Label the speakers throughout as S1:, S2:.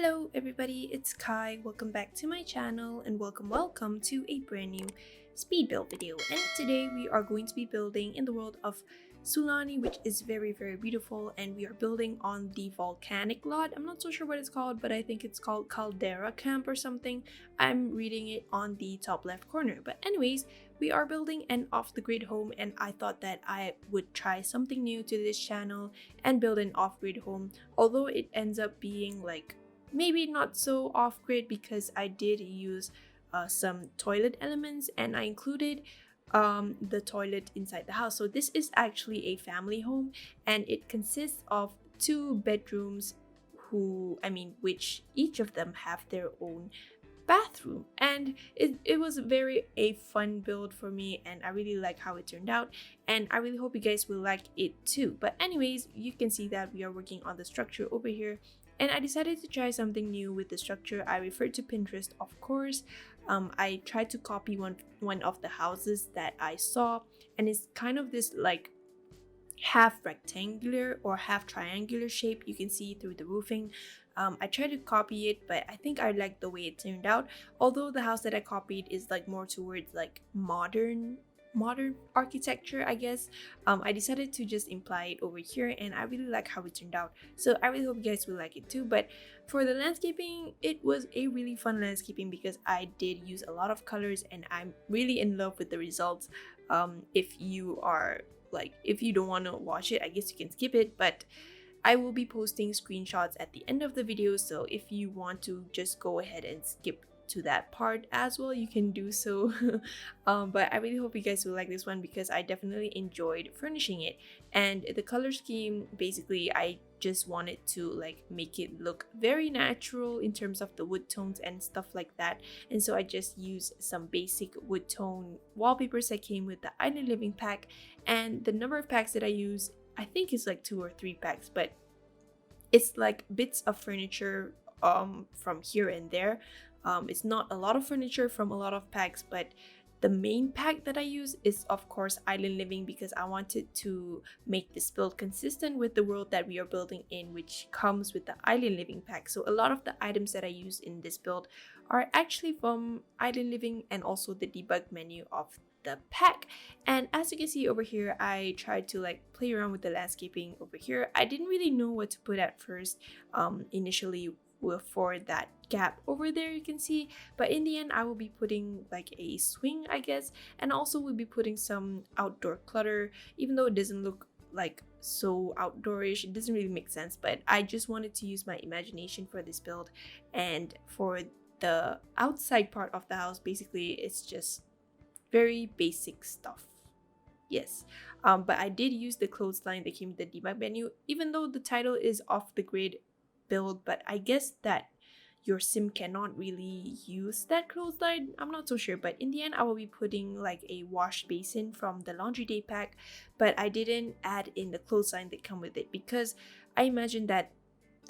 S1: Hello everybody, it's Kai. Welcome back to my channel and welcome to a brand new speed build video. And today we are going to be building in the world of Sulani, which is very beautiful, and we are building on the volcanic lot. I'm not so sure what it's called, but I think it's called Caldera Camp or something. I'm reading it on the top left corner. But anyways, we are building an off-the-grid home, and I thought that I would try something new to this channel and build an off-grid home, although it ends up being like maybe not so off-grid because I did use some toilet elements, and I included the toilet inside the house. So this is actually a family home, and it consists of 2 bedrooms which each of them have their own bathroom, and it was very a fun build for me, and I really like how it turned out, and I really hope you guys will like it too. But anyways, you can see that we are working on the structure over here, and I decided to try something new with the structure. I referred to Pinterest, of course. I tried to copy one of the houses that I saw, and it's kind of this like half rectangular or half triangular shape. You can see through the roofing. I tried to copy it, but I think I like the way it turned out, although the house that I copied is like more towards like modern architecture, I guess. I decided to just imply it over here, and I really like how it turned out, so I really hope you guys will like it too. But for the landscaping, it was a really fun landscaping because I did use a lot of colors, and I'm really in love with the results. If you don't want to watch it, I guess you can skip it, but I will be posting screenshots at the end of the video, so if you want to just go ahead and skip to that part as well, you can do so. But I really hope you guys will like this one because I definitely enjoyed furnishing it. And the color scheme, basically I just wanted to like make it look very natural in terms of the wood tones and stuff like that, and so I just used some basic wood tone wallpapers that came with the Island Living pack. And the number of packs that I use, I think it's like 2 or 3 packs, but it's like bits of furniture from here and there. It's not a lot of furniture from a lot of packs, but the main pack that I use is of course Island Living, because I wanted to make this build consistent with the world that we are building in, which comes with the Island Living pack. So a lot of the items that I use in this build are actually from Island Living, and also the debug menu of the pack. And as you can see over here, I tried to like play around with the landscaping over here. I didn't really know what to put at first initially for that gap over there, you can see, but in the end I will be putting like a swing, I guess, and also we'll be putting some outdoor clutter. Even though it doesn't look like so outdoorish, it doesn't really make sense, but I just wanted to use my imagination for this build. And for the outside part of the house, basically it's just very basic stuff. Yes, but I did use the clothesline that came with the debug menu, even though the title is off the grid build, but I guess that your sim cannot really use that clothesline. I'm not so sure, but in the end I will be putting like a wash basin from the laundry day pack, but I didn't add in the clothesline that come with it because I imagine that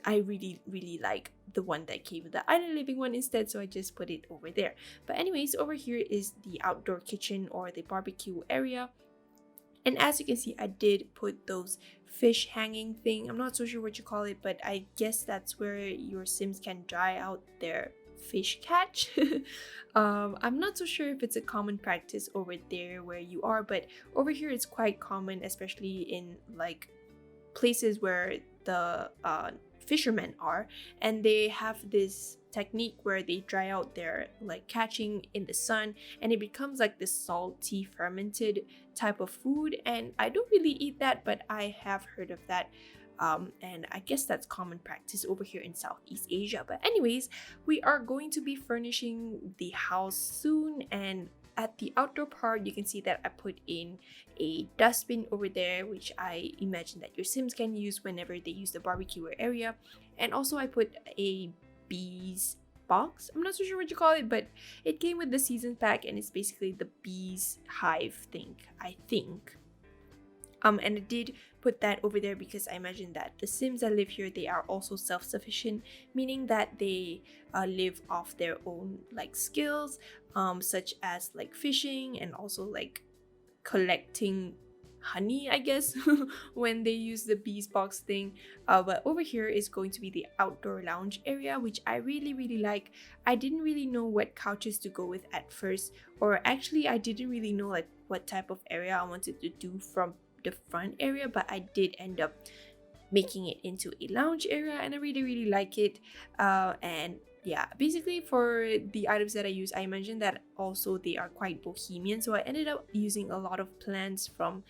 S1: I really like the one that came with the Island Living one instead, so I just put it over there. But anyways, over here is the outdoor kitchen or the barbecue area. And as you can see, I did put those fish hanging thing. I'm not so sure what you call it, but I guess that's where your sims can dry out their fish catch. I'm not so sure if it's a common practice over there where you are, but over here it's quite common, especially in like places where the fishermen are, and they have this technique where they dry out their like catching in the sun, and it becomes like this salty fermented type of food. And I don't really eat that, but I have heard of that, and I guess that's common practice over here in Southeast Asia. But anyways, we are going to be furnishing the house soon, and at the outdoor part you can see that I put in a dustbin over there, which I imagine that your sims can use whenever they use the barbecue area. And also I put a bees box. I'm not so sure what you call it, but it came with the season pack, and it's basically the bees hive thing, I think. And I did put that over there because I imagine that the sims that live here, they are also self-sufficient, meaning that they live off their own like skills, such as like fishing and also like collecting honey, I guess, when they use the beeswax thing. But over here is going to be the outdoor lounge area, which I really like. I didn't really know what couches to go with at first, or actually I didn't really know like what type of area I wanted to do from the front area, but I did end up making it into a lounge area, and I really like it. And yeah, basically for the items that I use, I mentioned that also they are quite bohemian, so I ended up using a lot of plants from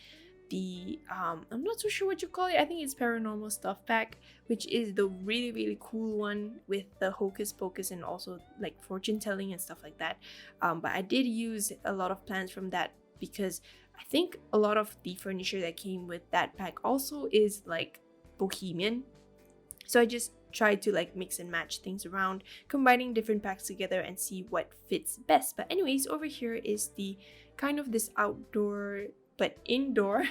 S1: the I'm not so sure what you call it. I think it's paranormal stuff pack, which is the really cool one with the hocus pocus and also like fortune telling and stuff like that. But I did use a lot of plants from that because I think a lot of the furniture that came with that pack also is like bohemian, so I just tried to like mix and match things around, combining different packs together and see what fits best. But anyways, over here is the kind of this outdoor but indoor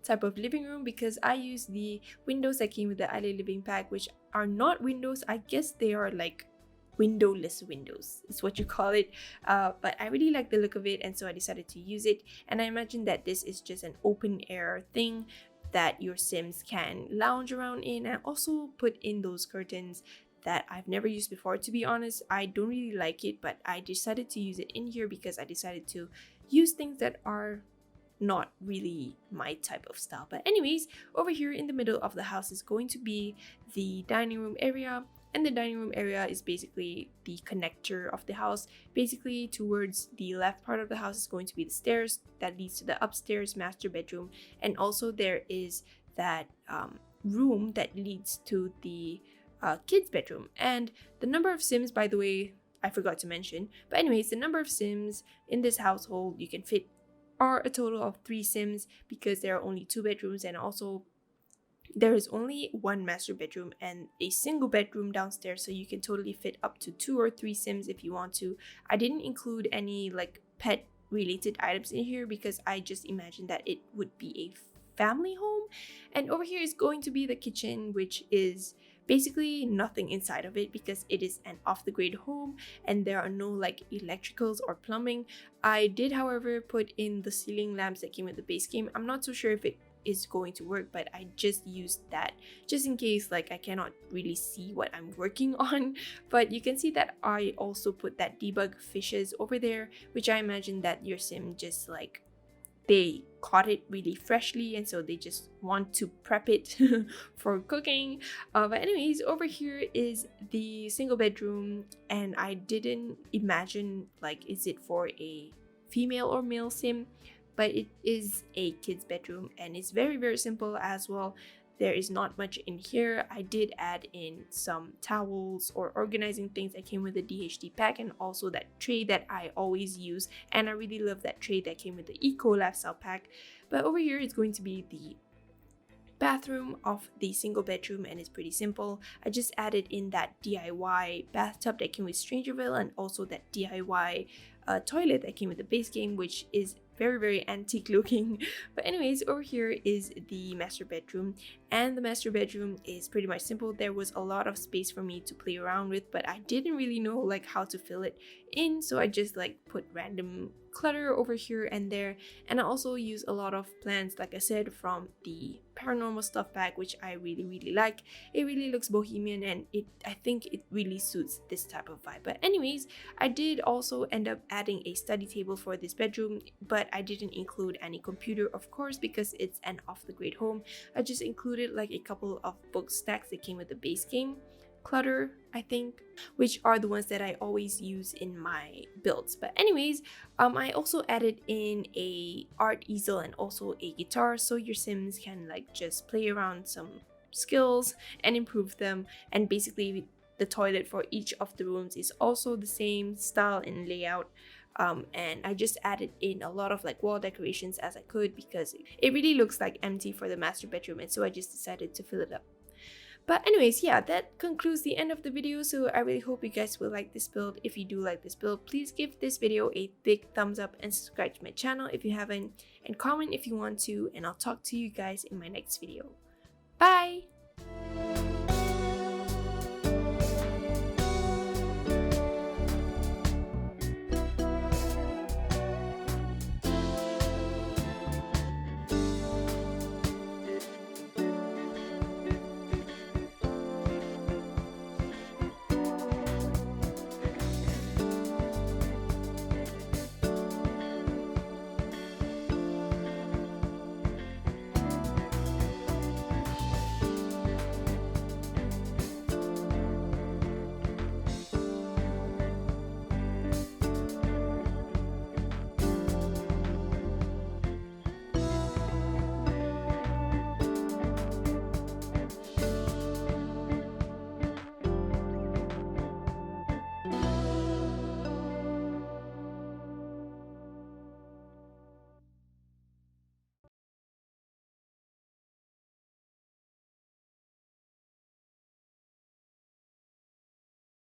S1: type of living room, because I use the windows that came with the Alley Living pack, which are not windows. I guess they are like windowless windows is what you call it, but I really like the look of it, and so I decided to use it. And I imagine that this is just an open air thing that your Sims can lounge around in, and also put in those curtains that I've never used before. To be honest, I don't really like it, but I decided to use it in here because I decided to use things that are not really my type of style. But anyways, over here in the middle of the house is going to be the dining room area, and the dining room area is basically the connector of the house. Basically towards the left part of the house is going to be the stairs that leads to the upstairs master bedroom, and also there is that room that leads to the kids bedroom. And the number of Sims, by the way, I forgot to mention, but anyways, the number of Sims in this household you can fit are a total of 3 Sims, because there are only 2 bedrooms, and also there is only 1 master bedroom and a single bedroom downstairs, so you can totally fit up to 2 or 3 Sims if you want to. I didn't include any like pet related items in here because I just imagined that it would be a family home. And over here is going to be the kitchen, which is basically nothing inside of it because it is an off-the-grid home and there are no like electricals or plumbing. I did, however, put in the ceiling lamps that came with the base game. I'm not so sure if it is going to work, but I just used that just in case like I cannot really see what I'm working on. But you can see that I also put that debug fishes over there, which I imagine that your Sim just like they caught it really freshly, and so they just want to prep it for cooking. But anyways, over here is the single bedroom, and I didn't imagine like is it for a female or male Sim, but it is a kid's bedroom and it's very simple as well. There is not much in here. I did add in some towels or organizing things that came with the DHD pack, and also that tray that I always use, and I really love that tray that came with the Eco Lifestyle pack. But over here is going to be the bathroom of the single bedroom, and it's pretty simple. I just added in that DIY bathtub that came with Strangerville, and also that DIY toilet that came with the base game, which is very antique looking. But anyways, over here is the master bedroom, and the master bedroom is pretty much simple. There was a lot of space for me to play around with, but I didn't really know like how to fill it in, so I just like put random clutter over here and there. And I also use a lot of plants, like I said, from the paranormal stuff pack, which I really like. It really looks bohemian, and I think it really suits this type of vibe. But anyways, I did also end up adding a study table for this bedroom, but I didn't include any computer, of course, because it's an off-the-grid home. I just included like a couple of book stacks that came with the base game clutter, I think, which are the ones that I always use in my builds. But anyways, I also added in a art easel and also a guitar, so your Sims can like just play around some skills and improve them. And basically the toilet for each of the rooms is also the same style and layout. And I just added in a lot of like wall decorations as I could, because it really looks like empty for the master bedroom, and so I just decided to fill it up. But anyways, yeah, that concludes the end of the video. So I really hope you guys will like this build. If you do like this build, please give this video a big thumbs up and subscribe to my channel if you haven't, and comment if you want to, and I'll talk to you guys in my next video. Bye!